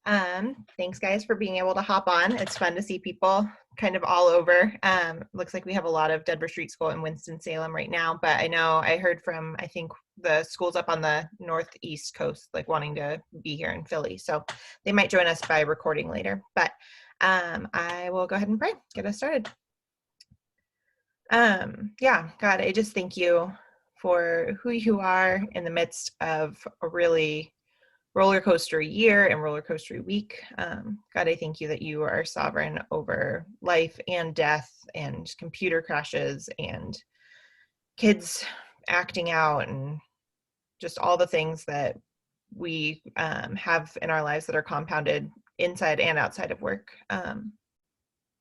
Thanks guys for being able to hop on. It's fun to see people kind of all over. Looks like we have a lot of Denver Street School in Winston-Salem right now, but I heard from, I think the schools up on the northeast coast, like wanting to be here in Philly. So they might join us by recording later, but I will go ahead and pray, get us started. Yeah, God, I just thank you for who you are in the midst of a really roller coaster year and roller coaster week. God, I thank you that you are sovereign over life and death and computer crashes and kids acting out and just all the things that we have in our lives that are compounded inside and outside of work.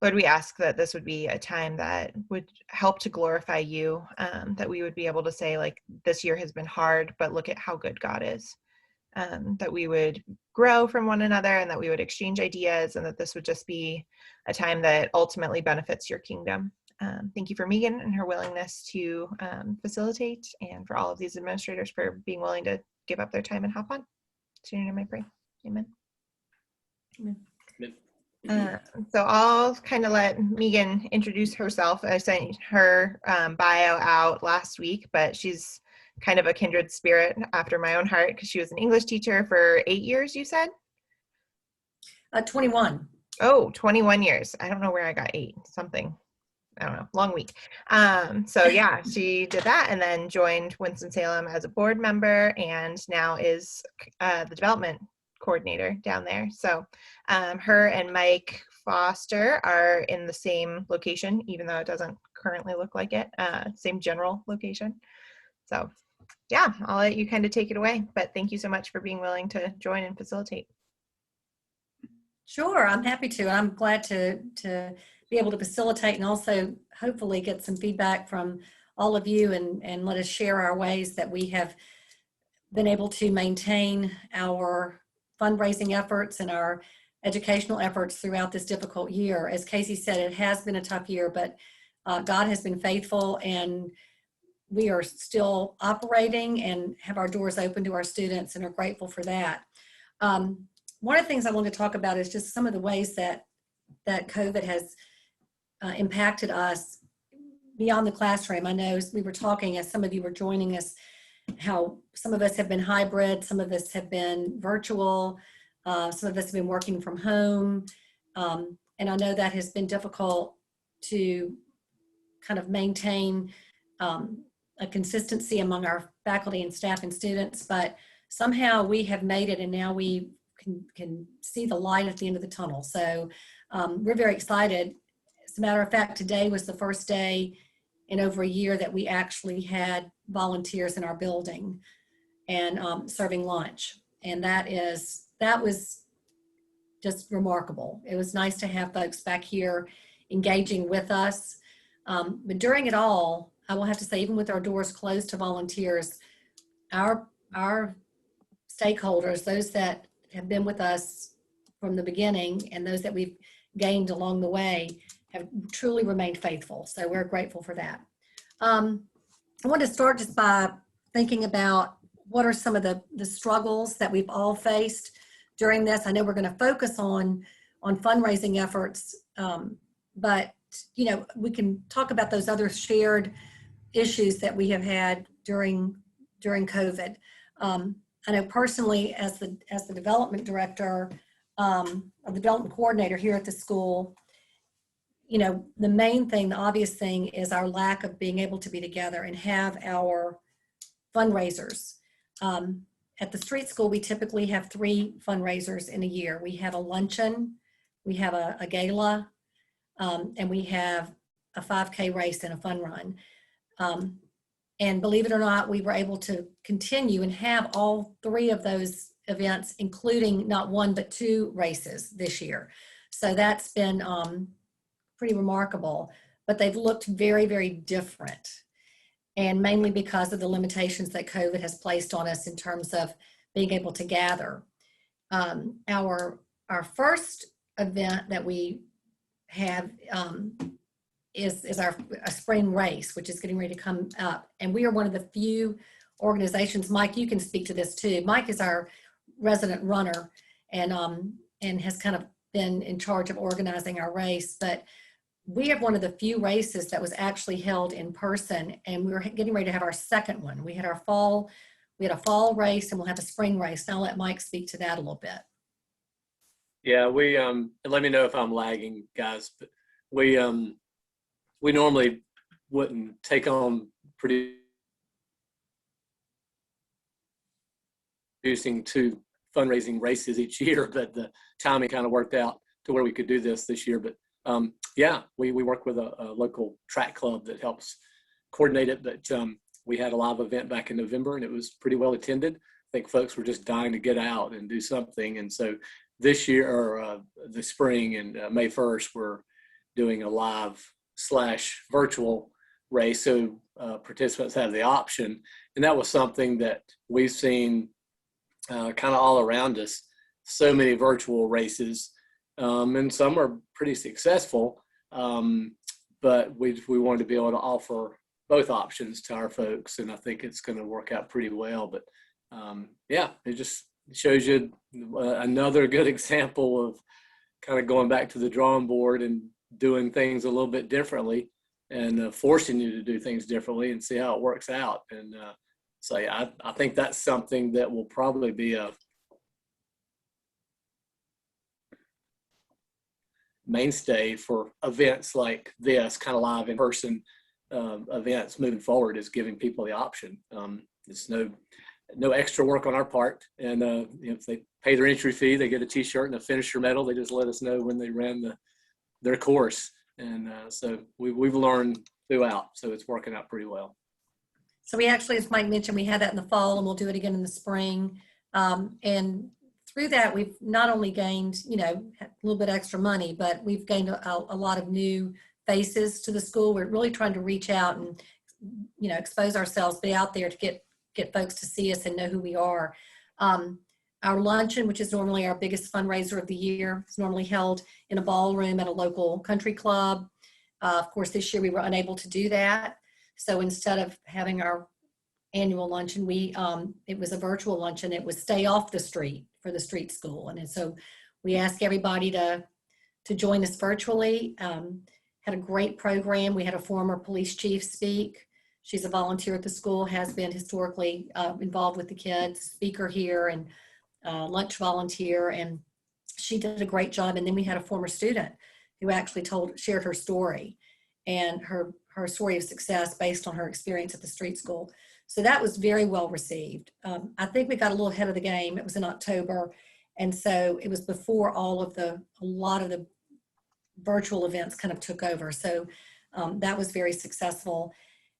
Lord, we ask that this would be a time that would help to glorify you, that we would be able to say, like, this year has been hard, but look at how good God is. That we would grow from one another and that we would exchange ideas, and that this would just be a time that ultimately benefits your kingdom. Thank you for Megan and her willingness to facilitate, and for all of these administrators for being willing to give up their time and hop on. So in your name I pray. Amen. Amen. So I'll kind of let Megan introduce herself. I sent her bio out last week, but she's kind of a kindred spirit after my own heart because she was an English teacher for 8 years, you said? 21. Oh, 21 years. I don't know where I got 8, something. I don't know, long week. So yeah, she did that and then joined Winston-Salem as a board member and now is the development coordinator down there. So her and Mike Foster are in the same location, even though it doesn't currently look like it, same general location. So yeah, I'll let you kind of take it away, but thank you so much for being willing to join and facilitate. Sure, I'm happy to. I'm glad to be able to facilitate and also hopefully get some feedback from all of you and let us share our ways that we have been able to maintain our fundraising efforts and our educational efforts throughout this difficult year. As Casey said, it has been a tough year, but God has been faithful and we are still operating and have our doors open to our students and are grateful for that. One of the things I want to talk about is just some of the ways that COVID has impacted us beyond the classroom. I know as we were talking, as some of you were joining us, how some of us have been hybrid, some of us have been virtual, some of us have been working from home. And I know that has been difficult to kind of maintain a consistency among our faculty and staff and students, but somehow we have made it and now we can see the light at the end of the tunnel. So we're very excited. As a matter of fact, today was the first day in over a year that we actually had volunteers in our building and serving lunch. And that was just remarkable. It was nice to have folks back here engaging with us. But during it all, I will have to say, even with our doors closed to volunteers, our stakeholders, those that have been with us from the beginning and those that we've gained along the way, have truly remained faithful. So we're grateful for that. I want to start just by thinking about what are some of the struggles that we've all faced during this. I know we're going to focus on fundraising efforts, but you know, we can talk about those other shared issues that we have had during COVID. I know personally, as the development director or the development coordinator here at the school, you know, the main thing, the obvious thing is our lack of being able to be together and have our fundraisers. At the street school, we typically have 3 fundraisers in a year. We have a luncheon, we have a gala, and we have a 5K race and a fun run. And believe it or not, we were able to continue and have all 3 of those events, including not 1, but 2 races this year. So that's been pretty remarkable, but they've looked very, very different. And mainly because of the limitations that COVID has placed on us in terms of being able to gather. Our first event that we have is a spring race, which is getting ready to come up. And we are one of the few organizations, Mike, you can speak to this too. Mike is our resident runner, and and has kind of been in charge of organizing our race. But we have one of the few races that was actually held in person, and we're getting ready to have our second one. We had a fall race, and we'll have a spring race. And I'll let Mike speak to that a little bit. Yeah, we let me know if I'm lagging, guys, but we normally wouldn't take on producing 2 fundraising races each year, but the timing kind of worked out to where we could do this year. But yeah, we work with a local track club that helps coordinate it. But we had a live event back in November, and it was pretty well attended. I think folks were just dying to get out and do something. And so this year, or the spring and May 1st, we're doing a live/virtual race. So participants have the option. And that was something that we've seen kind of all around us. So many virtual races, and some are pretty successful. But we wanted to be able to offer both options to our folks, and I think it's going to work out pretty well. But yeah, it just shows you another good example of kind of going back to the drawing board and doing things a little bit differently, and forcing you to do things differently and see how it works out. And so yeah, I think that's something that will probably be a mainstay for events like this, kind of live in person events moving forward, is giving people the option. It's no extra work on our part, and if they pay their entry fee, they get a t-shirt and a finisher medal. They just let us know when they ran their course, and so we've learned throughout, so it's working out pretty well. So we actually, as Mike mentioned, we had that in the fall, and we'll do it again in the spring. And through that, we've not only gained, a little bit extra money, but we've gained a lot of new faces to the school. We're really trying to reach out and, expose ourselves, be out there to get folks to see us and know who we are. Our luncheon, which is normally our biggest fundraiser of the year, is normally held in a ballroom at a local country club. Of course, this year we were unable to do that. So instead of having our annual luncheon, it was a virtual luncheon. It was stay off the street for the street school. And so we asked everybody to join us virtually. Had a great program. We had a former police chief speak. She's a volunteer at the school, has been historically involved with the kids, speaker here, and lunch volunteer, and she did a great job. And then we had a former student who actually shared her story and her story of success based on her experience at the street school. So that was very well received. I think we got a little ahead of the game. It was in October, and so it was before a lot of the virtual events kind of took over. So that was very successful.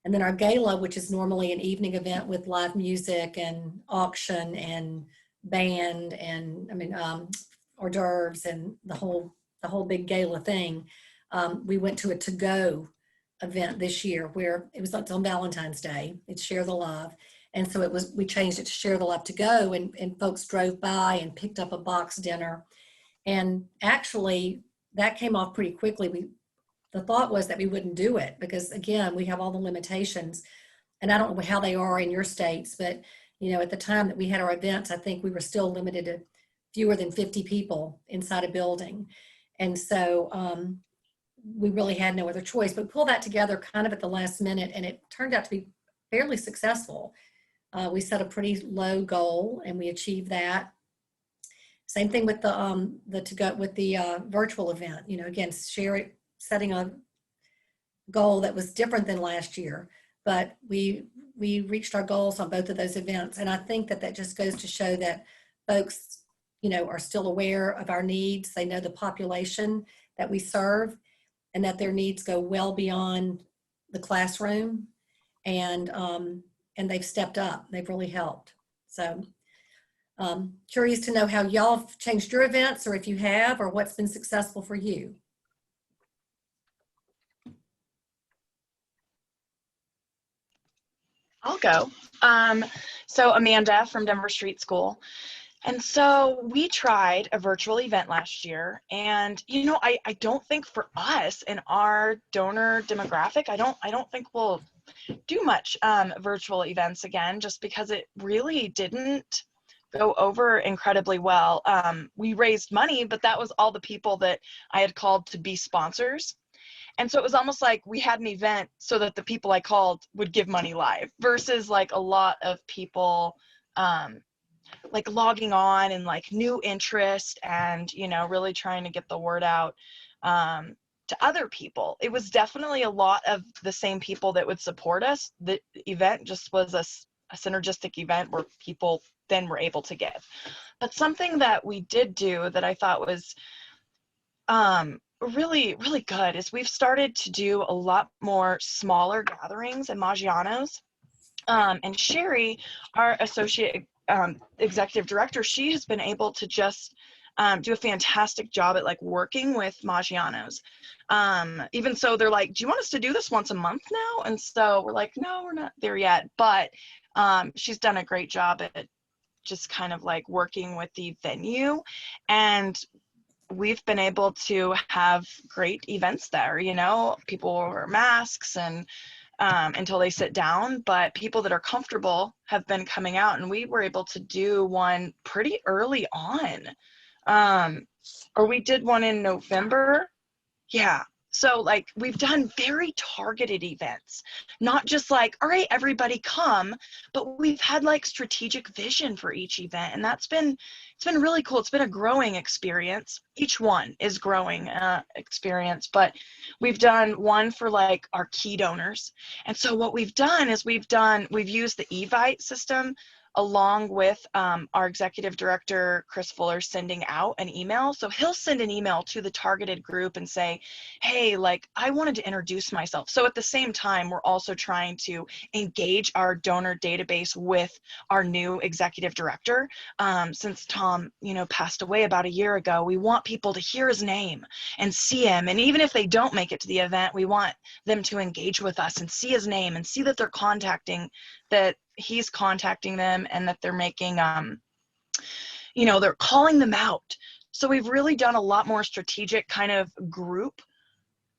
And then our gala, which is normally an evening event with live music and auction and band and hors d'oeuvres and the whole big gala thing. We went to a to-go event this year where it's on Valentine's Day. It's Share the Love. And so we changed it to Share the Love to Go, and folks drove by and picked up a box dinner. And actually that came off pretty quickly. The thought was that we wouldn't do it because, again, we have all the limitations, and I don't know how they are in your states, but at the time that we had our events, I think we were still limited to fewer than 50 people inside a building. And so we really had no other choice, but pull that together kind of at the last minute, and it turned out to be fairly successful. We set a pretty low goal, and we achieved that. Same thing with the virtual event. Again, setting a goal that was different than last year, but we reached our goals on both of those events. And I think that just goes to show that folks, are still aware of our needs. They know the population that we serve, and that their needs go well beyond the classroom. And they've stepped up. They've really helped. So curious to know how y'all have changed your events, or if you have, or what's been successful for you. I'll go. So Amanda from Denver Street School. And so we tried a virtual event last year, and I don't think for us and our donor demographic, I don't think we'll do much virtual events again, just because it really didn't go over incredibly well. We raised money, but that was all the people that I had called to be sponsors. And so it was almost like we had an event so that the people I called would give money live, versus like a lot of people like logging on and like new interest and, you know, really trying to get the word out to other people. It was definitely a lot of the same people that would support us. The event just was a synergistic event where people then were able to give. But something that we did do that I thought was really, really good is we've started to do a lot more smaller gatherings and Maggiano's. And Sherry, our associate executive director, she has been able to just do a fantastic job at like working with Maggiano's. Even so, they're like, do you want us to do this once a month now? And so we're like, no, we're not there yet. But she's done a great job at just kind of like working with the venue, and we've been able to have great events there. You know, people wear masks and until they sit down, but people that are comfortable have been coming out, and we were able to do one pretty early on. Or we did one in November. Yeah. So like we've done very targeted events, not just like, all right, everybody come, but we've had like strategic vision for each event. And it's been really cool. It's been a growing experience. Each one is growing experience, but we've done one for like our key donors. And so what we've done is we've used the Evite system along with our executive director, Chris Fuller, sending out an email. So he'll send an email to the targeted group and say, hey, like I wanted to introduce myself. So at the same time, we're also trying to engage our donor database with our new executive director. Since Tom, you know, passed away about a year ago, we want people to hear his name and see him. And even if they don't make it to the event, we want them to engage with us and see his name and see that that he's contacting them and that they're making, you know, they're calling them out. So we've really done a lot more strategic kind of group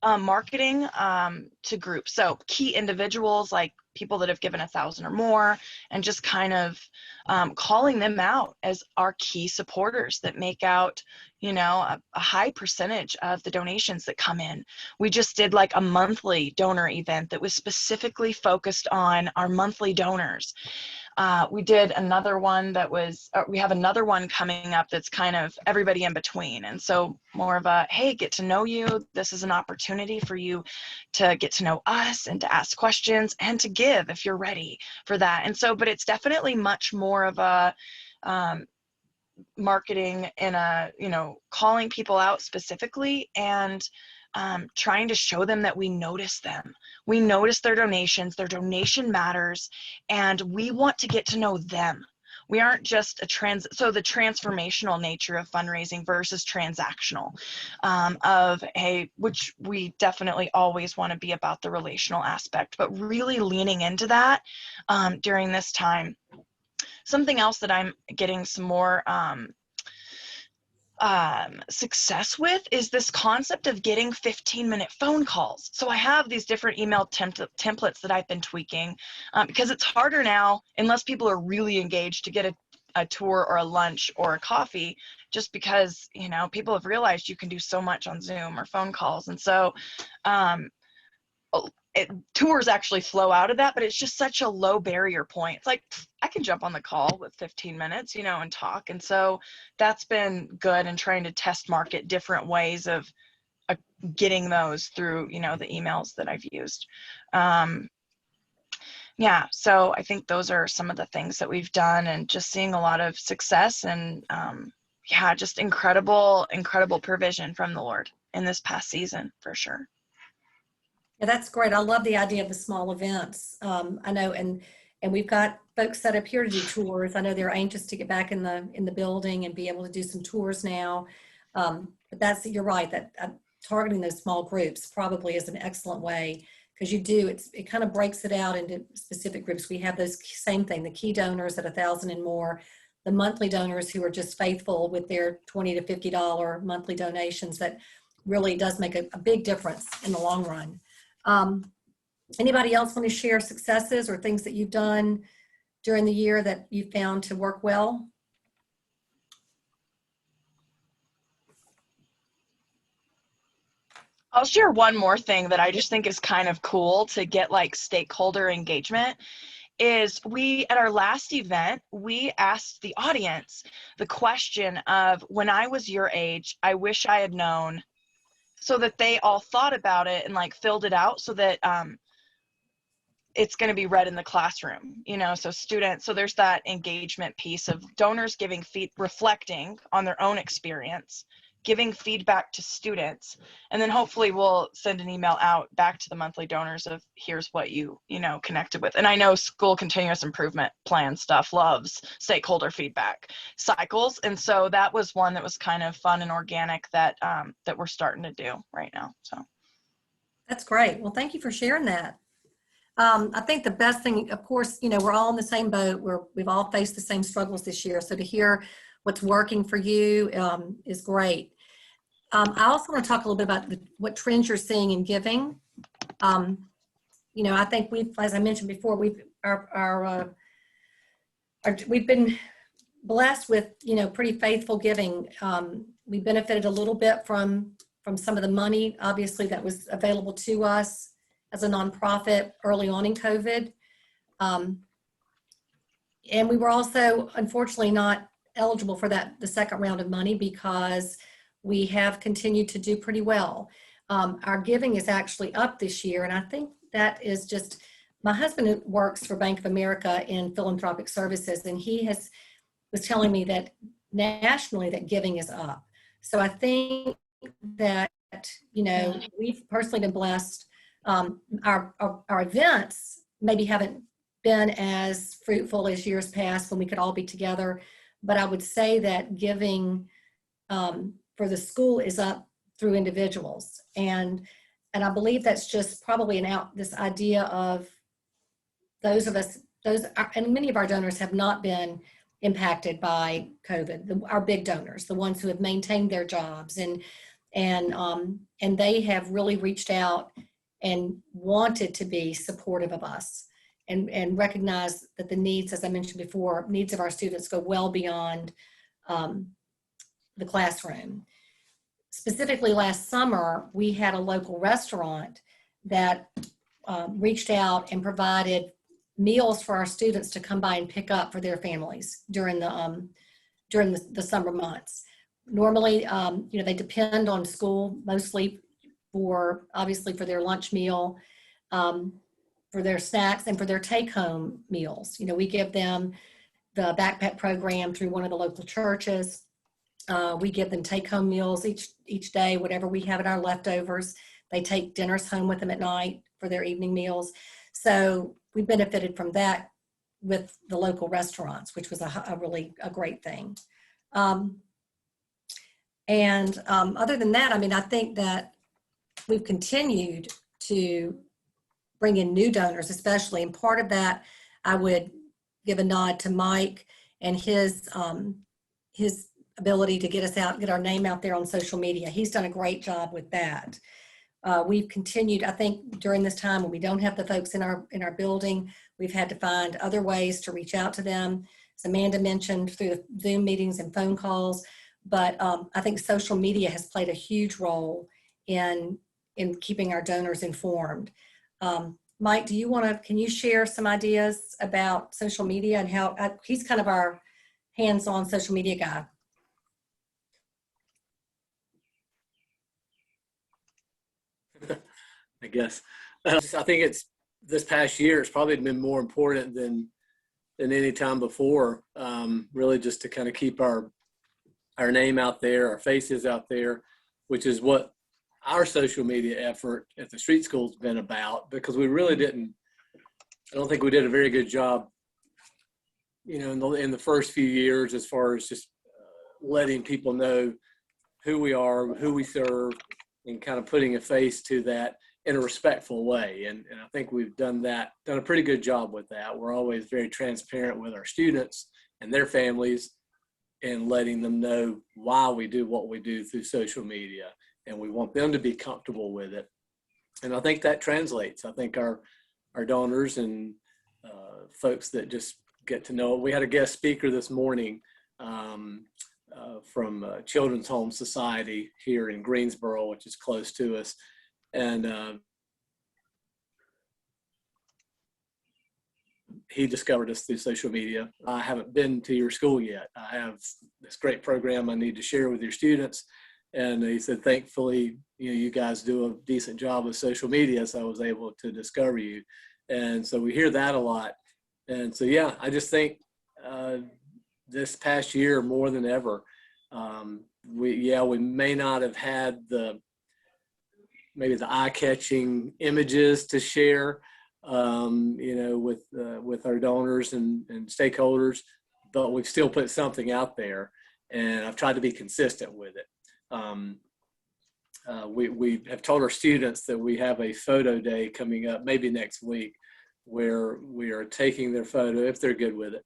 marketing to groups. So key individuals, like people that have given 1,000 or more, and just kind of calling them out as our key supporters that make out, you know, a high percentage of the donations that come in. We just did like a monthly donor event that was specifically focused on our monthly donors. We did another one that was, we have another one coming up that's kind of everybody in between. And so more of a, hey, get to know you. This is an opportunity for you to get to know us and to ask questions and to give if you're ready for that. And so, but it's definitely much more of a marketing and a, you know, calling people out specifically and trying to show them that we notice them. We notice their donations, their donation matters, and we want to get to know them. We aren't just so the transformational nature of fundraising versus transactional which we definitely always want to be about the relational aspect, but really leaning into that during this time. Something else that I'm getting some more success with is this concept of getting 15-minute phone calls. So I have these different email templates that I've been tweaking because it's harder now, unless people are really engaged, to get a tour or a lunch or a coffee, just because, you know, people have realized you can do so much on Zoom or phone calls. And so tours actually flow out of that, but it's just such a low barrier point. It's like, I can jump on the call with 15 minutes, you know, and talk. And so that's been good, and trying to test market different ways of getting those through, you know, the emails that I've used. Yeah, so I think those are some of the things that we've done, and just seeing a lot of success and yeah, just incredible provision from the Lord in this past season, for sure. Yeah, that's great. I love the idea of the small events. I know, and we've got folks set up here to do tours. I know they're anxious to get back in the building and be able to do some tours now. But you're right, that targeting those small groups probably is an excellent way, because it kind of breaks it out into specific groups. We have those same thing, the key donors at 1,000 and more, the monthly donors who are just faithful with their $20 to $50 monthly donations. That really does make a big difference in the long run. Anybody else want to share successes or things that you've done during the year that you found to work well? I'll share one more thing that I just think is kind of cool to get like stakeholder engagement is we, at our last event, we asked the audience the question of, when I was your age, I wish I had known, so that they all thought about it and like filled it out so that it's going to be read in the classroom, so students, so there's that engagement piece of donors giving reflecting on their own experience, giving feedback to students, and then hopefully we'll send an email out back to the monthly donors of, here's what you connected with. And I know school continuous improvement plan stuff loves stakeholder feedback cycles, and so that was one that was kind of fun and organic that that we're starting to do right now. So That's great. Well, thank you for sharing that. I think the best thing, of course, we're all in the same boat. We've all faced the same struggles this year. So to hear what's working for you is great. I also want to talk a little bit about what trends you're seeing in giving. I think as I mentioned before, we've been blessed with, pretty faithful giving. We benefited a little bit from some of the money, obviously, that was available to us as a nonprofit early on in COVID. And we were also, unfortunately, not eligible for the second round of money because we have continued to do pretty well. Our giving is actually up this year, and I think that is just, my husband works for Bank of America in philanthropic services, and he was telling me that nationally that giving is up. So I think that, we've personally been blessed. Our events maybe haven't been as fruitful as years past when we could all be together, but I would say that giving for the school is up through individuals, and I believe that's just probably this idea of those of us, and many of our donors have not been impacted by COVID. Our big donors, the ones who have maintained their jobs, and they have really reached out and wanted to be supportive of us and recognize that the needs, as I mentioned before, needs of our students go well beyond the classroom. Specifically last summer, we had a local restaurant that reached out and provided meals for our students to come by and pick up for their families during the summer months. Normally, they depend on school mostly obviously for their lunch meal, for their snacks, and for their take-home meals. We give them the backpack program through one of the local churches. We give them take-home meals each day, whatever we have in our leftovers. They take dinners home with them at night for their evening meals. So we benefited from that with the local restaurants, which was a really great thing. Other than that, I think that we've continued to bring in new donors, especially, and part of that, I would give a nod to Mike and his ability to get us out, get our name out there on social media. He's done a great job with that. We've continued, I think, during this time when we don't have the folks in our building, we've had to find other ways to reach out to them. As Amanda mentioned, through the Zoom meetings and phone calls, but I think social media has played a huge role in keeping our donors informed. Mike, can you share some ideas about social media and how he's kind of our hands-on social media guy? I guess. I think this past year, it's probably been more important than any time before, really just to kind of keep our name out there, our faces out there, which is what our social media effort at the Street School has been about, because we really I don't think we did a very good job, in the first few years as far as just letting people know who we are, who we serve, and kind of putting a face to that in a respectful way. And I think we've done a pretty good job with that. We're always very transparent with our students and their families and letting them know why we do what we do through social media. And we want them to be comfortable with it. And I think that translates. I think our donors and folks that just get to know it. We had a guest speaker this morning from Children's Home Society here in Greensboro, which is close to us. And he discovered us through social media. I haven't been to your school yet. I have this great program I need to share with your students. And he said, thankfully, you guys do a decent job with social media, so I was able to discover you. And so we hear that a lot. And so, yeah, I just think this past year more than ever, we may not have had maybe the eye-catching images to share, with our donors and stakeholders, but we've still put something out there, and I've tried to be consistent with it. We have told our students that we have a photo day coming up, maybe next week, where we are taking their photo, if they're good with it,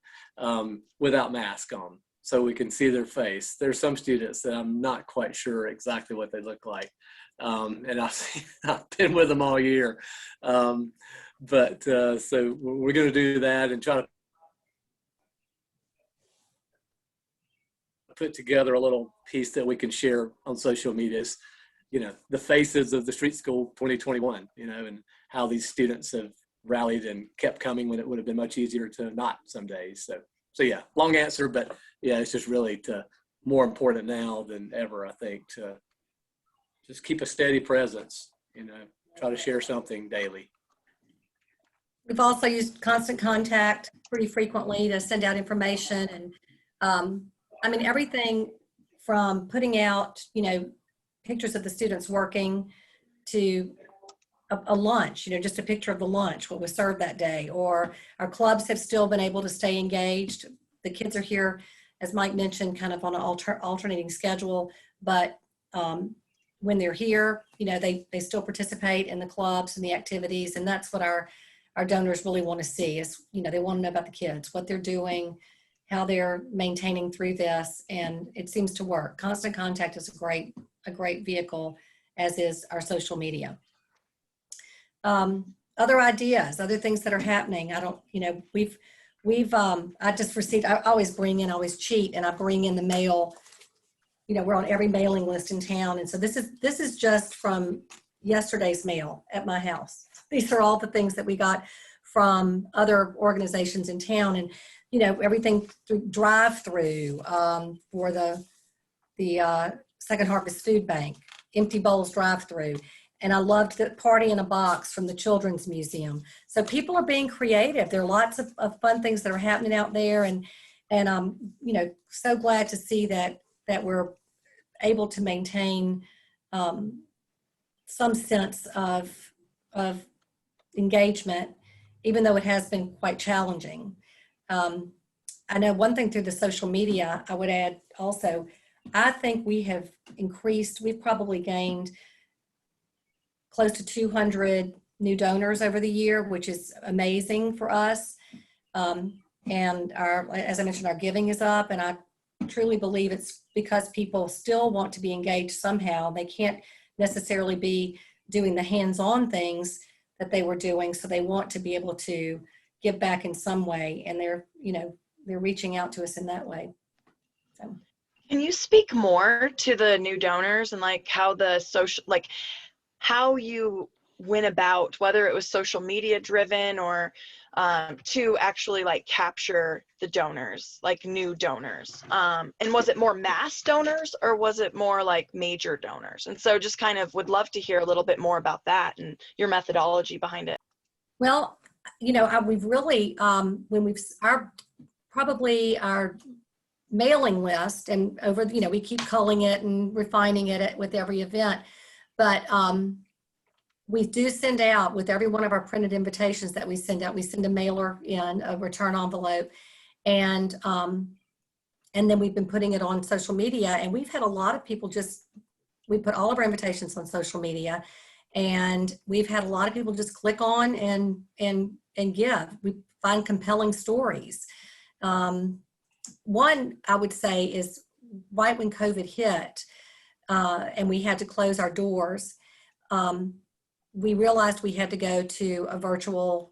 without mask on, so we can see their face. There's some students that I'm not quite sure exactly what they look like, and I've been with them all year. So we're going to do that and try to put together a little piece that we can share on social media. The faces of the Street School 2021, and how these students have rallied and kept coming when it would have been much easier to not some days. So yeah, long answer, but yeah, it's just really more important now than ever, I think, to just keep a steady presence, try to share something daily. We've also used constant contact pretty frequently to send out information. And everything from putting out, pictures of the students working to a lunch, just a picture of the lunch, what was served that day. Or our clubs have still been able to stay engaged. The kids are here, as Mike mentioned, kind of on an alternating schedule, but when they're here, they still participate in the clubs and the activities. And that's what our donors really want to see is, they want to know about the kids, what they're doing, how they're maintaining through this. And it seems to work. Constant contact is a great vehicle, as is our social media. Other ideas, other things that are happening. I just received, I always cheat, and I bring in the mail. We're on every mailing list in town. And so this is just from yesterday's mail at my house. These are all the things that we got from other organizations in town, and everything through drive-through for the Second Harvest Food Bank, Empty Bowls drive-through. And I loved the Party in a Box from the Children's Museum. So people are being creative. There are lots of fun things that are happening out there, and I'm so glad to see that we're able to maintain some sense of engagement, even though it has been quite challenging. I know one thing through the social media, I would add also, I think we've probably gained close to 200 new donors over the year, which is amazing for us. And as I mentioned, our giving is up, and I truly believe it's because people still want to be engaged somehow. They can't necessarily be doing the hands-on things that they were doing, so they want to be able to give back in some way, and they're reaching out to us in that way. So. Can you speak more to the new donors and how you went about, whether it was social media driven or to actually capture the donors, new donors? And was it more mass donors, or was it more major donors? And so just kind of would love to hear a little bit more about that and your methodology behind it. Well, we've really, probably our mailing list, and over, we keep culling it and refining it with every event, but we do send out, with every one of our printed invitations that we send out, we send a mailer in, a return envelope, and then we've been putting it on social media, and we've had a lot of people we put all of our invitations on social media, and we've had a lot of people just click on and give. We find compelling stories. One, I would say, is right when COVID hit and we had to close our doors, we realized we had to go to a virtual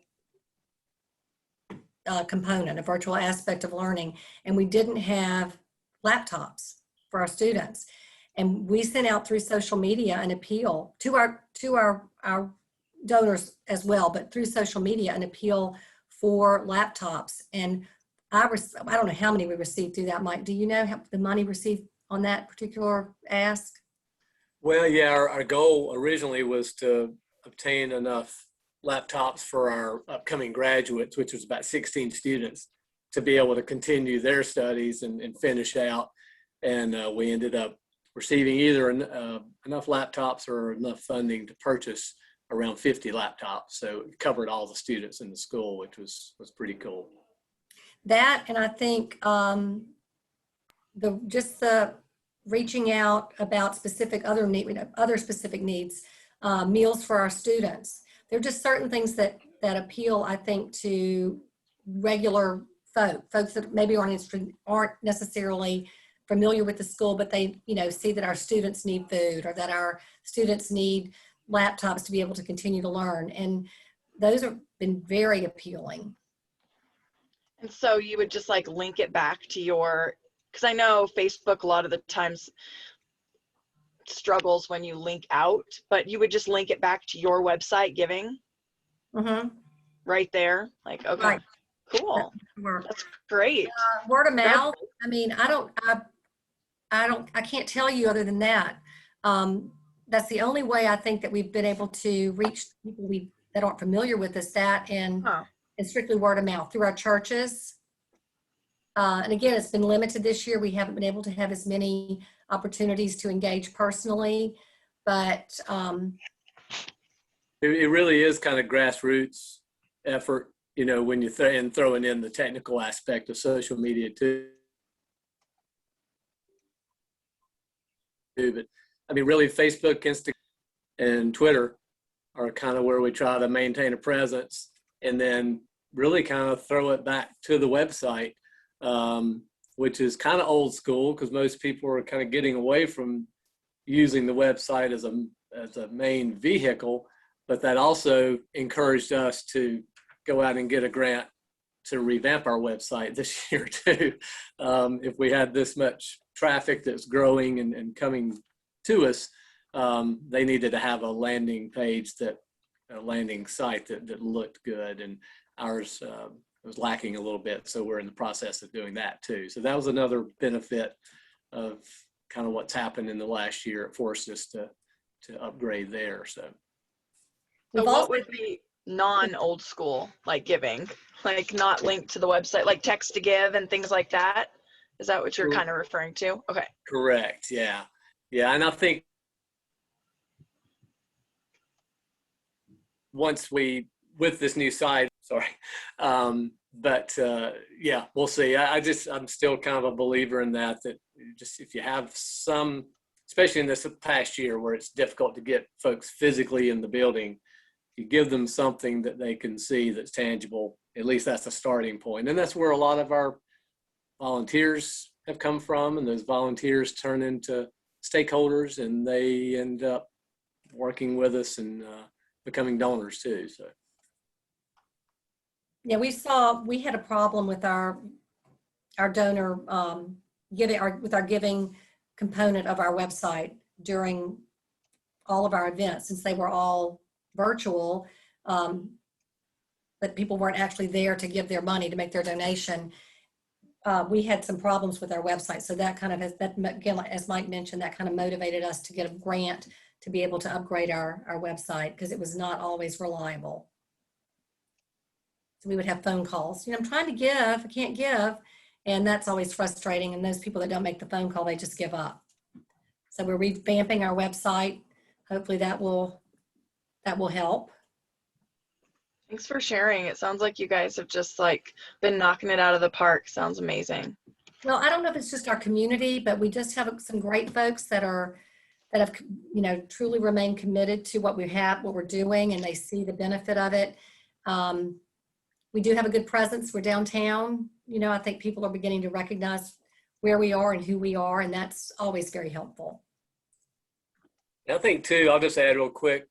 component, a virtual aspect of learning, and we didn't have laptops for our students. And we sent out through social media an appeal to our donors as well, but through social media, an appeal for laptops. And I don't know how many we received through that, Mike. Do you know how the money received on that particular ask? Well, yeah, our goal originally was to obtain enough laptops for our upcoming graduates, which was about 16 students, to be able to continue their studies and finish out. And we ended up receiving either enough laptops or enough funding to purchase around 50 laptops. So it covered all the students in the school, which was pretty cool. That, and I think the reaching out about specific other specific needs, meals for our students. There are just certain things that appeal, I think, to regular folks that maybe aren't necessarily familiar with the school, but they, see that our students need food or that our students need laptops to be able to continue to learn. And those have been very appealing. And so you would just like link it back to because I know Facebook a lot of the times struggles when you link out, but you would just link it back to your website giving right there. Like, okay, right. Cool. That's great. Word of mouth. I mean, I can't tell you other than that. That's the only way I think that we've been able to reach people that aren't familiar with us, and strictly word of mouth through our churches. And again, it's been limited this year. We haven't been able to have as many opportunities to engage personally, but it really is kind of grassroots effort, when you throwing in the technical aspect of social media too. But I mean, really, Facebook, Instagram, and Twitter are kind of where we try to maintain a presence, and then really kind of throw it back to the website, which is kind of old school because most people are kind of getting away from using the website as a main vehicle. But that also encouraged us to go out and get a grant to revamp our website this year too. If we had this much traffic that's growing and coming to us, they needed to have a landing site that looked good, and ours was lacking a little bit. So we're in the process of doing that too. So that was another benefit of kind of what's happened in the last year. It forced us to upgrade there. So what would be non-old school, like giving, like not linked to the website, like text to give and things like that? Is that what you're kind of referring to? Okay. Correct. Yeah. Yeah. And I think once with this new site, yeah, we'll see. I'm still kind of a believer in that just if you have some, especially in this past year where it's difficult to get folks physically in the building, you give them something that they can see that's tangible. At least that's a starting point. And that's where a lot of our volunteers have come from, and those volunteers turn into stakeholders, and they end up working with us and becoming donors too. So yeah, we had a problem with our donor with our giving component of our website during all of our events, since they were all virtual, but people weren't actually there to give their money to make their donation. We had some problems with our website. So that kind of again, as Mike mentioned, that kind of motivated us to get a grant to be able to upgrade our website, because it was not always reliable. So we would have phone calls, I'm trying to give, I can't give. And that's always frustrating. And those people that don't make the phone call, they just give up. So we're revamping our website. Hopefully that will help. Thanks for sharing. It sounds like you guys have just been knocking it out of the park. Sounds amazing. Well, I don't know if it's just our community, but we just have some great folks that have truly remained committed to what we're doing, and they see the benefit of it. We do have a good presence. We're downtown. I think people are beginning to recognize where we are and who we are, and that's always very helpful. I think too, I'll just add real quick,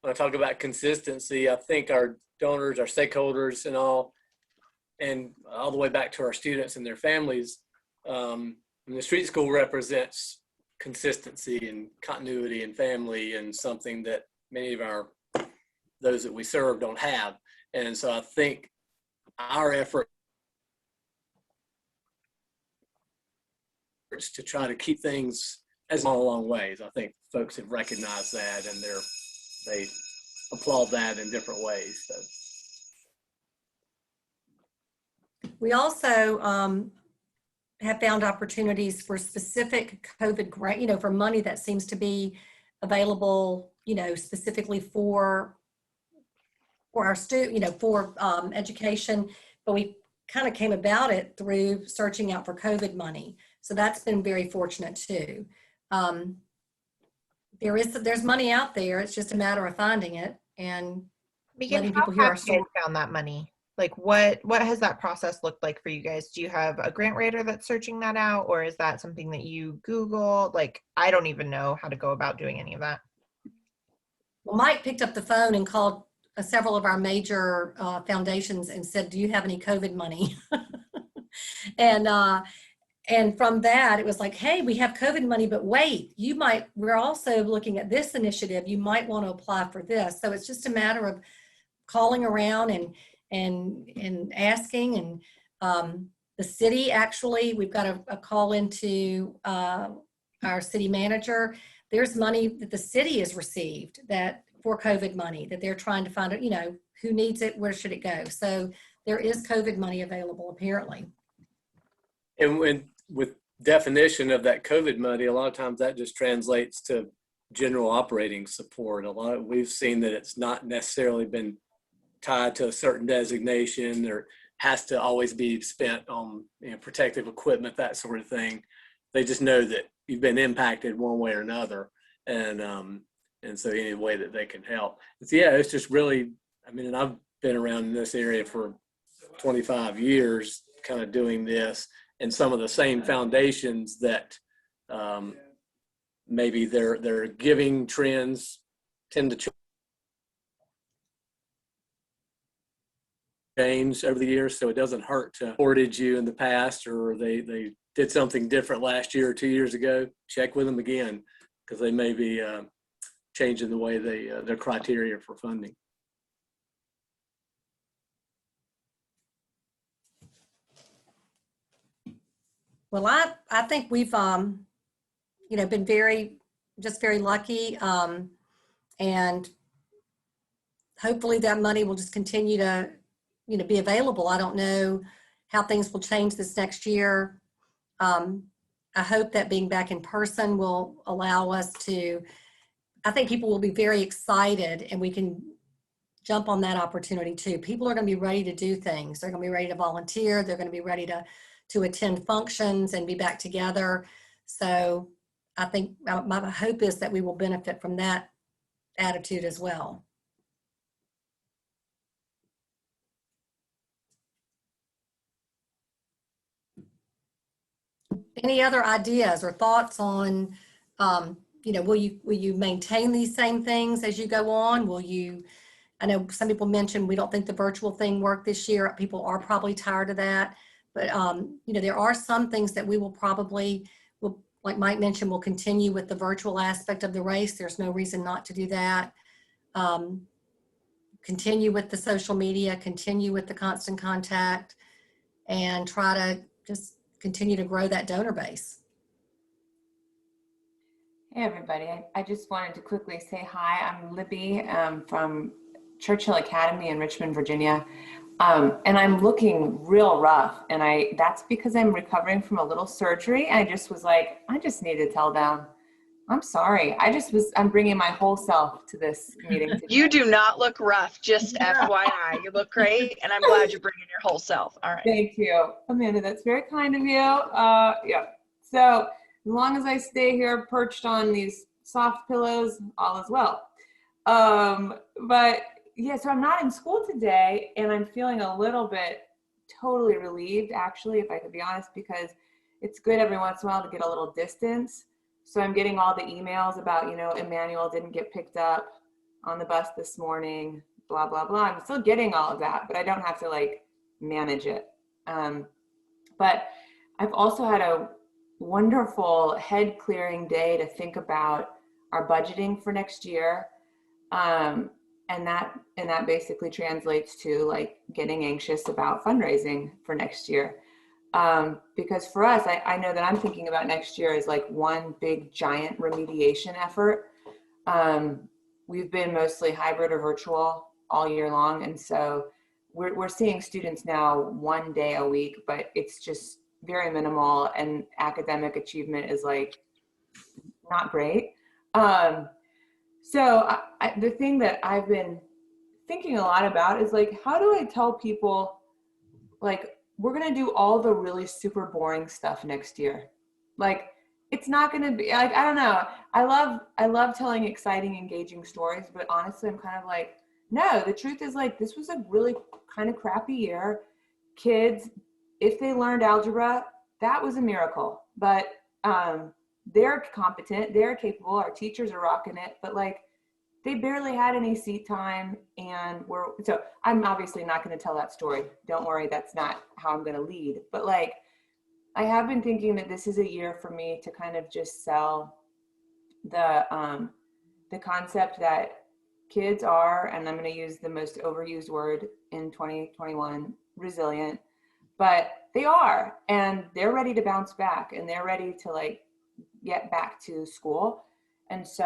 when I talk about consistency, I think our donors, our stakeholders and all the way back to our students and their families, and the street school represents consistency and continuity and family, and something that many of those that we serve don't have. And so I think our effort to try to keep things as gone a long ways. I think folks have recognized that, and they applaud that in different ways. So. We also have found opportunities for specific COVID grant, for money that seems to be available, specifically for our for education, but we kind of came about it through searching out for COVID money. So that's been very fortunate too. There's money out there. It's just a matter of finding it and letting people hear our story. How have you guys found that money? Like what has that process looked like for you guys? Do you have a grant writer that's searching that out, or is that something that you Google? Like, I don't even know how to go about doing any of that. Well, Mike picked up the phone and called several of our major foundations and said, "Do you have any COVID money?" And from that, it was like, "Hey, we have COVID money, but wait, we're also looking at this initiative. You might want to apply for this." So it's just a matter of calling around and asking. And the city, actually, we've got a call into our city manager. There's money that the city has received for COVID money that they're trying to find out, who needs it, where should it go. So there is COVID money available, apparently. And with definition of that COVID money, a lot of times that just translates to general operating support. We've seen that it's not necessarily been tied to a certain designation, or has to always be spent on protective equipment, that sort of thing. They just know that you've been impacted one way or another, and so any way that they can help. It's just really, and I've been around in this area for 25 years, kind of doing this, and some of the same foundations that maybe their giving trends tend to change over the years, so it doesn't hurt to portage you in the past, or they did something different last year or 2 years ago. Check with them again, because they may be changing the way their criteria for funding. Well, I think we've been very lucky, and hopefully that money will just continue to be available. I don't know how things will change this next year. I hope that being back in person will allow us to, I think people will be very excited, and we can jump on that opportunity too. People are going to be ready to do things. They're going to be ready to volunteer. They're going to be ready to attend functions and be back together. So I think my hope is that we will benefit from that attitude as well. Any other ideas or thoughts on, will you maintain these same things as you go on? I know some people mentioned we don't think the virtual thing worked this year. People are probably tired of that. But, there are some things that we will like Mike mentioned, we'll continue with the virtual aspect of the race. There's no reason not to do that. Continue with the social media, continue with the constant contact, and try to just continue to grow that donor base. Hey everybody, I just wanted to quickly say hi. I'm Libby from Churchill Academy in Richmond, Virginia. And I'm looking real rough, and that's because I'm recovering from a little surgery. I just was like, I just need to tell them, I'm sorry. I'm bringing my whole self to this meeting today. You do not look rough, just FYI. You look great, and I'm glad you're bringing your whole self. All right. Thank you, Amanda. That's very kind of you. Yeah. So as long as I stay here perched on these soft pillows, all is well. But yeah, so I'm not in school today, and I'm feeling a little bit totally relieved, actually, if I could be honest, because it's good every once in a while to get a little distance. So I'm getting all the emails about, Emmanuel didn't get picked up on the bus this morning, blah, blah, blah. I'm still getting all of that, but I don't have to manage it. But I've also had a wonderful head clearing day to think about our budgeting for next year. And that basically translates to like getting anxious about fundraising for next year. Because for us, I know that I'm thinking about next year as like one big giant remediation effort. We've been mostly hybrid or virtual all year long. And so we're seeing students now 1 day a week, but it's just very minimal, and academic achievement is like not great. So the thing that I've been thinking a lot about is like, how do I tell people, like, we're going to do all the really super boring stuff next year. Like, it's not going to be like, I don't know. I love telling exciting, engaging stories, but honestly, I'm kind of like, no, the truth is like, this was a really kind of crappy year. Kids, if they learned algebra, that was a miracle, but, they're competent, they're capable, our teachers are rocking it, but like, they barely had any seat time, and so I'm obviously not going to tell that story. Don't worry, that's not how I'm going to lead. But like, I have been thinking that this is a year for me to kind of just sell the concept that kids are, and I'm going to use the most overused word in 2021, resilient, but they are, and they're ready to bounce back, and they're ready to like get back to school. And so,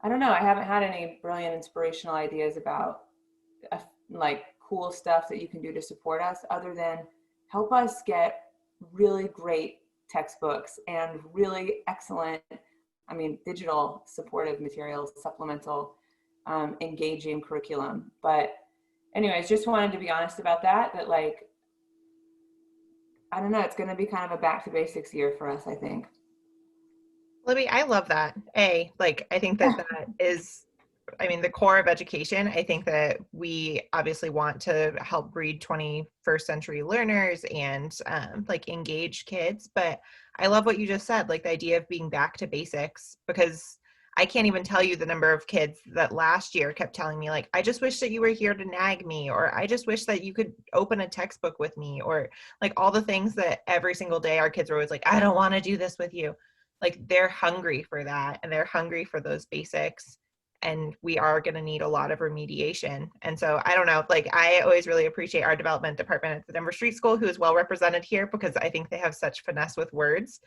I don't know. I haven't had any brilliant inspirational ideas about like cool stuff that you can do to support us, other than help us get really great textbooks and really excellent, digital supportive materials, supplemental, engaging curriculum. But anyways, just wanted to be honest about that like, I don't know, it's going to be kind of a back to basics year for us, I think. Libby, I love that. I think that is, the core of education. I think that we obviously want to help breed 21st century learners and engage kids. But I love what you just said, like the idea of being back to basics, because I can't even tell you the number of kids that last year kept telling me like, I just wish that you were here to nag me, or I just wish that you could open a textbook with me, or like all the things that every single day our kids were always like, I don't want to do this with you. Like, they're hungry for that, and they're hungry for those basics, and we are going to need a lot of remediation. And so I don't know, like, I always really appreciate our development department at the Denver Street School, who is well represented here, because I think they have such finesse with words.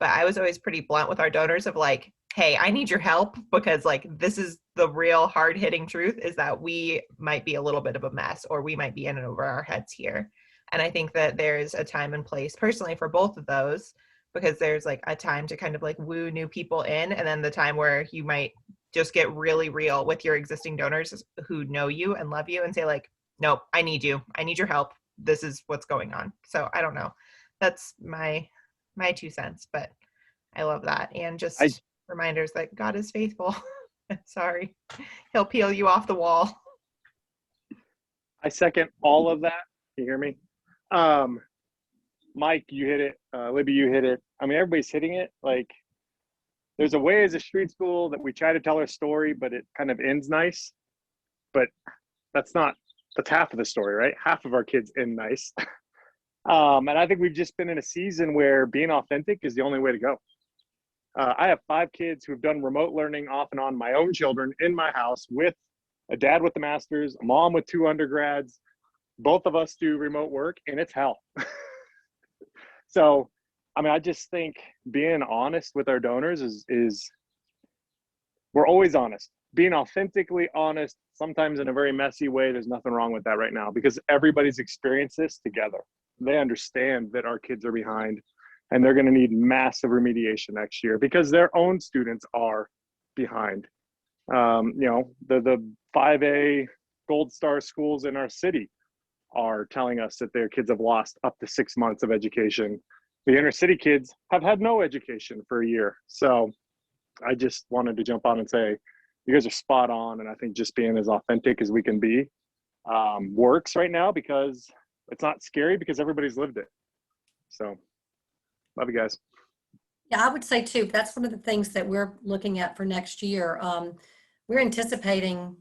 But I was always pretty blunt with our donors of like, hey, I need your help, because like, this is the real hard hitting truth, is that we might be a little bit of a mess, or we might be in and over our heads here. And I think that there's a time and place personally for both of those, because there's like a time to kind of like woo new people in, and then the time where you might just get really real with your existing donors who know you and love you and say like, nope, I need you. I need your help. This is what's going on. So I don't know. That's my 2 cents, but I love that. And just reminders that God is faithful. Sorry. He'll peel you off the wall. I second all of that. Can you hear me? Mike, you hit it. Libby, you hit it. Everybody's hitting it. Like, there's a way as a street school that we try to tell our story, but it kind of ends nice. But that's half of the story, right? Half of our kids end nice. And I think we've just been in a season where being authentic is the only way to go. I have 5 kids who've done remote learning off and on, my own children in my house, with a dad with the master's, a mom with 2 undergrads. Both of us do remote work, and it's hell. So, I just think being honest with our donors is we're always honest. Being authentically honest, sometimes in a very messy way, there's nothing wrong with that right now, because everybody's experienced this together. They understand that our kids are behind, and they're going to need massive remediation next year because their own students are behind. The 5A Gold Star schools in our city are telling us that their kids have lost up to 6 months of education. The inner city kids have had no education for a year. So I just wanted to jump on and say, you guys are spot on. And I think just being as authentic as we can be works right now, because it's not scary, because everybody's lived it. So love you guys. Yeah, I would say too, that's one of the things that we're looking at for next year. We're anticipating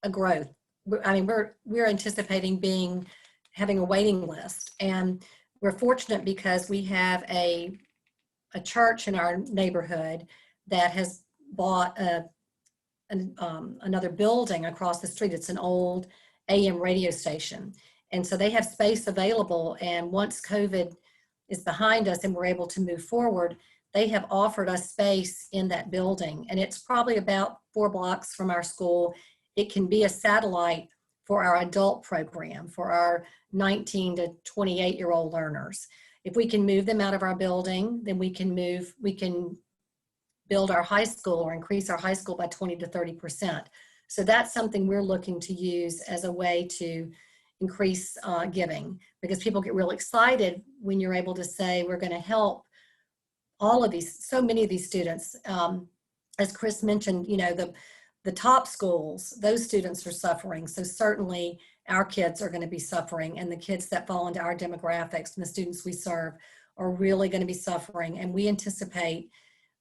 a growth. We're anticipating having a waiting list, and we're fortunate because we have a church in our neighborhood that has bought another building across the street. It's an old AM radio station. And so they have space available. And once COVID is behind us and we're able to move forward, they have offered us space in that building. And it's probably about 4 blocks from our school. It can be a satellite for our adult program, for our 19 to 28-year-old learners. If we can move them out of our building, then we can build our high school or increase our high school by 20 to 30%. So that's something we're looking to use as a way to increase giving, because people get real excited when you're able to say, we're going to help all of these, so many of these students. As Chris mentioned, you know, the top schools, those students are suffering. So certainly our kids are going to be suffering, and the kids that fall into our demographics and the students we serve are really going to be suffering. And we anticipate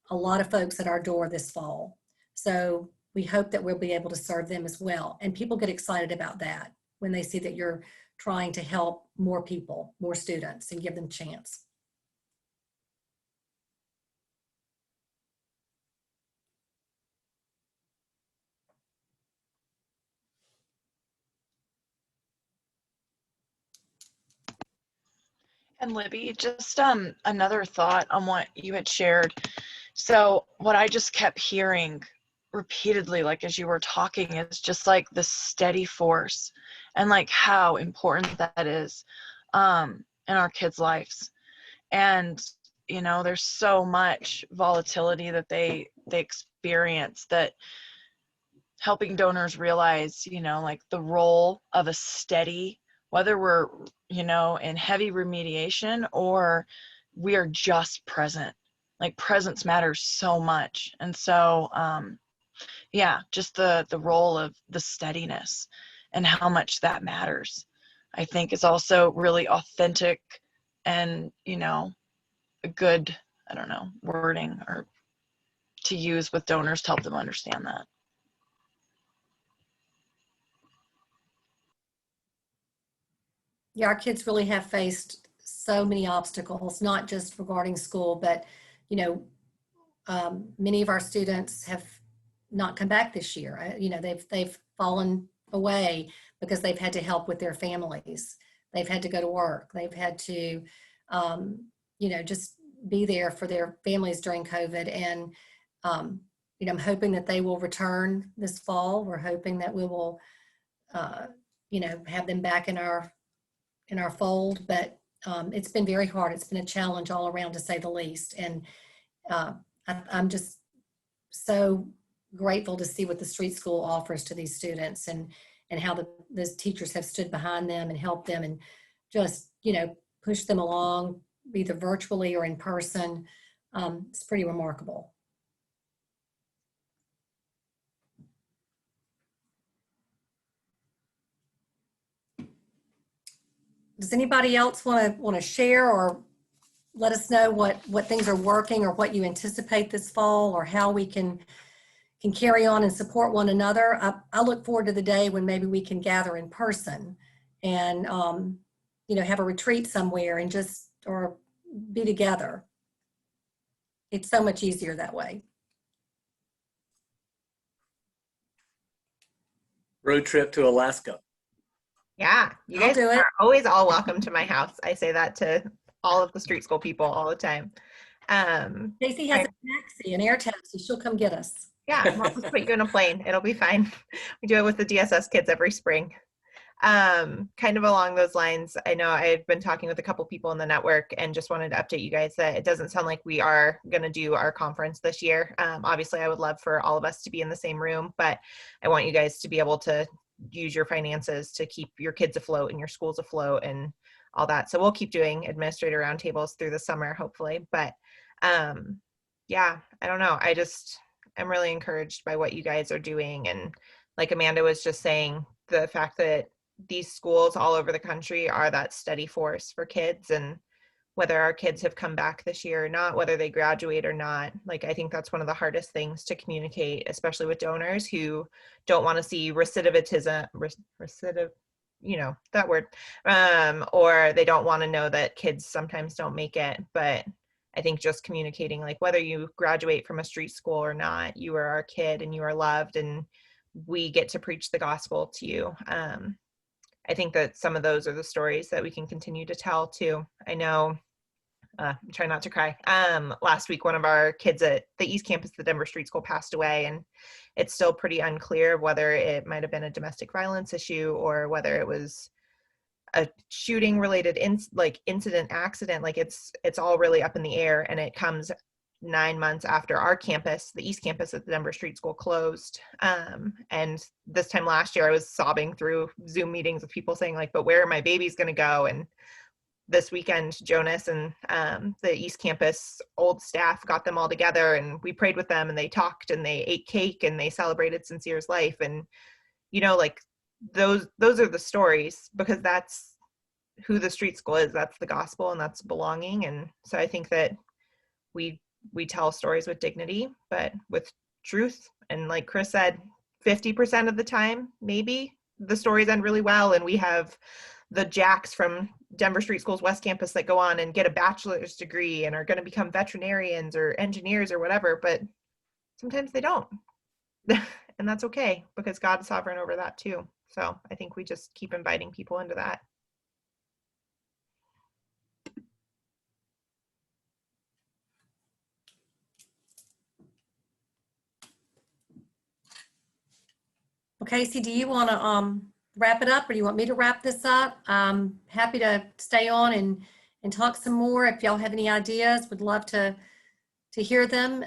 a lot of folks at our door this fall. So we hope that we'll be able to serve them as well. And people get excited about that when they see that you're trying to help more people, more students, and give them a chance. And Libby, just another thought on what you had shared. So what I just kept hearing repeatedly, like as you were talking, is just like the steady force and like how important that is in our kids' lives. And you know, there's so much volatility that they experience, that helping donors realize, you know, like the role of a steady, whether we're, you know, in heavy remediation or we are just present. Like presence matters so much. And so, yeah, just the role of the steadiness and how much that matters, I think is also really authentic and, you know, a good, I don't know, wording or to use with donors to help them understand that. Yeah, our kids really have faced so many obstacles, not just regarding school, but, you know, many of our students have not come back this year. You know, they've fallen away because they've had to help with their families. They've had to go to work. They've had to, you know, just be there for their families during COVID. And, you know, I'm hoping that they will return this fall. We're hoping that we will, you know, have them back in our fold, but it's been very hard. It's been a challenge all around, to say the least. And I'm just so grateful to see what the Street School offers to these students, and how those teachers have stood behind them and helped them and just, you know, push them along, either virtually or in person. It's pretty remarkable. Does anybody else want to share or let us know what things are working, or what you anticipate this fall, or how we can carry on and support one another? I look forward to the day when maybe we can gather in person and, you know, have a retreat somewhere and just, or be together. It's so much easier that way. Road trip to Alaska. Yeah, you I'll guys do it. are always all welcome to my house. I say that to all of the Street School people all the time. Stacy has a taxi, an air taxi. She'll come get us. Yeah, we'll just put you in a plane. It'll be fine. We do it with the DSS kids every spring. Kind of along those lines, I know I've been talking with a couple people in the network and just wanted to update you guys that it doesn't sound like we are going to do our conference this year. Obviously, I would love for all of us to be in the same room, but I want you guys to be able to use your finances to keep your kids afloat and your schools afloat and all that. So we'll keep doing administrator roundtables through the summer, hopefully. But yeah, I don't know. I'm really encouraged by what you guys are doing. And like Amanda was just saying, the fact that these schools all over the country are that steady force for kids, and whether our kids have come back this year or not, whether they graduate or not, like I think that's one of the hardest things to communicate, especially with donors who don't want to see recidivism you know, that word, or they don't want to know that kids sometimes don't make it. But I think just communicating, like, whether you graduate from a street school or not, you are our kid and you are loved, and we get to preach the gospel to you. I think that some of those are the stories that we can continue to tell too. I know, try not to cry. Last week, one of our kids at the East Campus of the Denver Street School passed away, and it's still pretty unclear whether it might have been a domestic violence issue or whether it was a shooting related incident, accident. Like it's all really up in the air, and it comes 9 months after our campus, the East Campus at the Denver Street School, closed. And this time last year, I was sobbing through Zoom meetings with people saying, like, but where are my babies going to go? And this weekend, Jonas and the East Campus old staff got them all together, and we prayed with them, and they talked, and they ate cake, and they celebrated Sincere's life. And, you know, like those are the stories, because that's who the street school is. That's the gospel, and that's belonging. And so I think that we tell stories with dignity, but with truth. And like Chris said, 50% of the time, maybe the stories end really well, and we have the Jacks from Denver Street School's West Campus that go on and get a bachelor's degree and are going to become veterinarians or engineers or whatever, but sometimes they don't. And that's okay, because God is sovereign over that too. So I think we just keep inviting people into that. Well, Casey, do you want to wrap it up, or do you want me to wrap this up? I'm happy to stay on and talk some more. If y'all have any ideas, would love to hear them.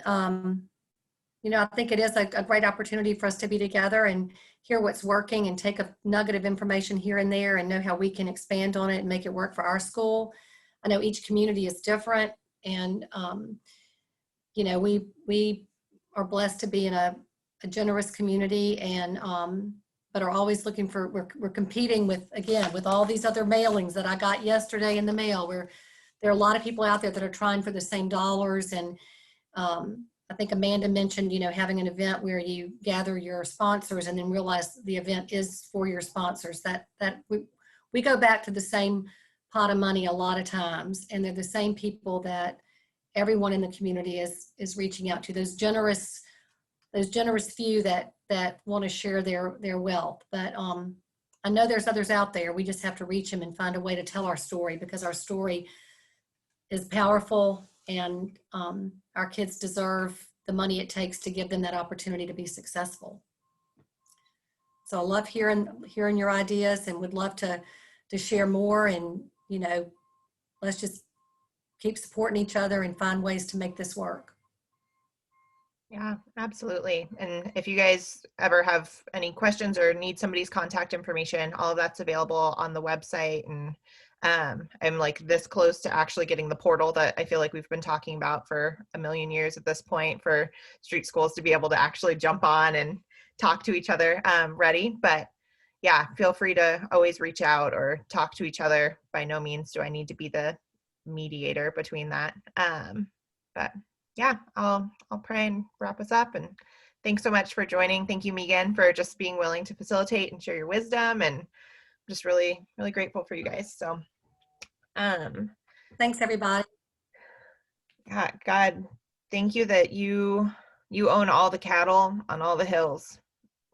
You know, I think it is a great opportunity for us to be together and hear what's working and take a nugget of information here and there and know how we can expand on it and make it work for our school. I know each community is different, and you know, we are blessed to be in a generous community, and but are always looking for, we're competing with, again, with all these other mailings that I got yesterday in the mail, where there are a lot of people out there that are trying for the same dollars. And I think Amanda mentioned, you know, having an event where you gather your sponsors and then realize the event is for your sponsors. That we go back to the same pot of money a lot of times, and they're the same people that everyone in the community is reaching out to. Those generous few that want to share their wealth. But I know there's others out there. We just have to reach them and find a way to tell our story, because our story is powerful, and our kids deserve the money it takes to give them that opportunity to be successful. So I love hearing your ideas, and would love to share more. And, you know, let's just keep supporting each other and find ways to make this work. Yeah, absolutely. And if you guys ever have any questions or need somebody's contact information, all of that's available on the website. And I'm like this close to actually getting the portal that I feel like we've been talking about for a million years at this point, for street schools to be able to actually jump on and talk to each other ready. But yeah, feel free to always reach out or talk to each other. By no means do I need to be the mediator between that. But yeah, I'll pray and wrap us up. And thanks so much for joining. Thank you, Megan, for just being willing to facilitate and share your wisdom. And I'm just really, really grateful for you guys. So Thanks, everybody. yeah, God, thank you that you own all the cattle on all the hills.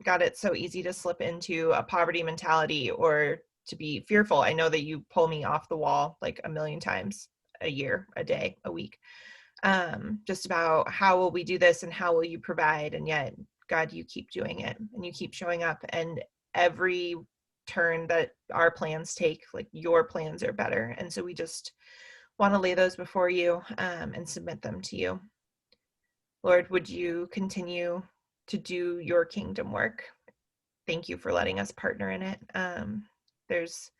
God, it's so easy to slip into a poverty mentality or to be fearful. I know that you pull me off the wall like a million times a year, a day, a week. Just about how will we do this and how will you provide? And yet, God, you keep doing it and you keep showing up, and every turn that our plans take, like your plans are better. And so we just want to lay those before you and submit them to you. Lord, would you continue to do your kingdom work? Thank you for letting us partner in it. There's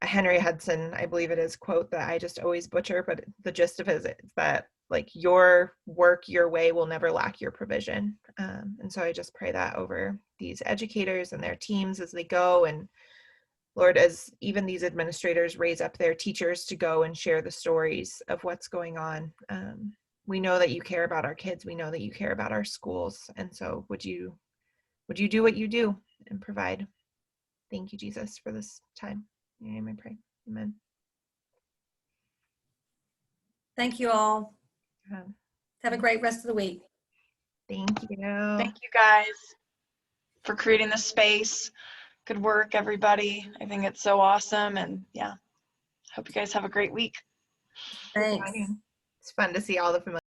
a Henry Hudson, I believe it is, quote that I just always butcher, but the gist of it is that like your work, your way will never lack your provision. And so I just pray that over these educators and their teams as they go. And Lord, as even these administrators raise up their teachers to go and share the stories of what's going on, we know that you care about our kids. We know that you care about our schools. And so would you do what you do and provide? Thank you, Jesus, for this time. In your name I pray. Amen. Thank you all. Um, Have a great rest of the week. Thank you. Thank you guys for creating this space. Good work, everybody. I think it's so awesome. And yeah, hope you guys have a great week. Thanks. It's fun to see all the familiar